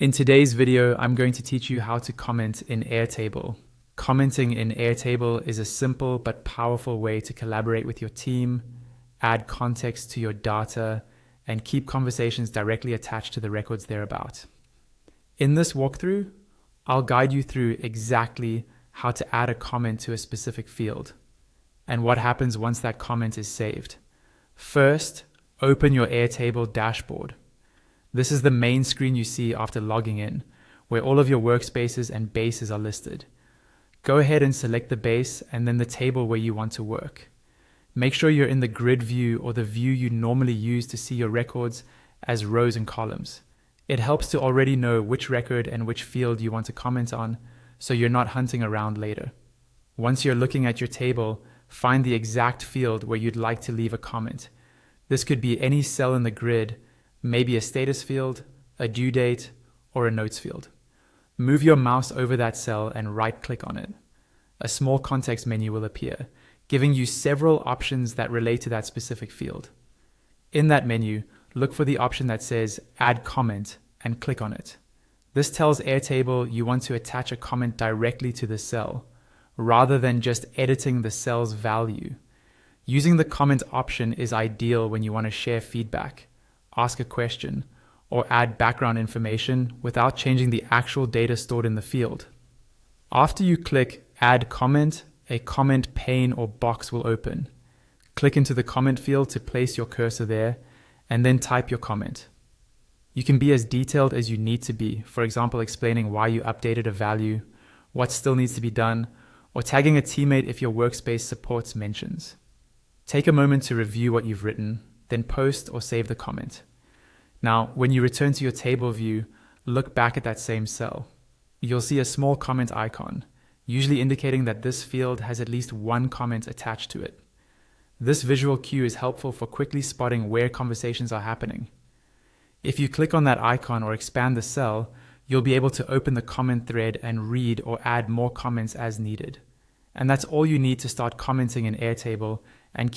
In today's video, I'm going to teach you how to comment in Airtable. Commenting in Airtable is a simple but powerful way to collaborate with your team, add context to your data, and keep conversations directly attached to the records they're about. In this walkthrough, I'll guide you through exactly how to add a comment to a specific field and what happens once that comment is saved. First, open your Airtable dashboard. This is the main screen you see after logging in, where all of your workspaces and bases are listed. Go ahead and select the base and then the table where you want to work. Make sure you're in the grid view or the view you normally use to see your records as rows and columns. It helps to already know which record and which field you want to comment on, so you're not hunting around later. Once you're looking at your table, find the exact field where you'd like to leave a comment. This could be any cell in the grid, maybe a status field, a due date, or a notes field. Move your mouse over that cell and right-click on it. A small context menu will appear, giving you several options that relate to that specific field. In that menu, look for the option that says Add Comment and click on it. This tells Airtable you want to attach a comment directly to the cell, rather than just editing the cell's value. Using the comment option is ideal when you want to share feedback, ask a question, or add background information without changing the actual data stored in the field. After you click Add Comment, a comment pane or box will open. Click into the comment field to place your cursor there, and then type your comment. You can be as detailed as you need to be, for example, explaining why you updated a value, what still needs to be done, or tagging a teammate if your workspace supports mentions. Take a moment to review what you've written, then post or save the comment. Now, when you return to your table view, look back at that same cell. You'll see a small comment icon, usually indicating that this field has at least one comment attached to it. This visual cue is helpful for quickly spotting where conversations are happening. If you click on that icon or expand the cell, you'll be able to open the comment thread and read or add more comments as needed. And that's all you need to start commenting in Airtable and keep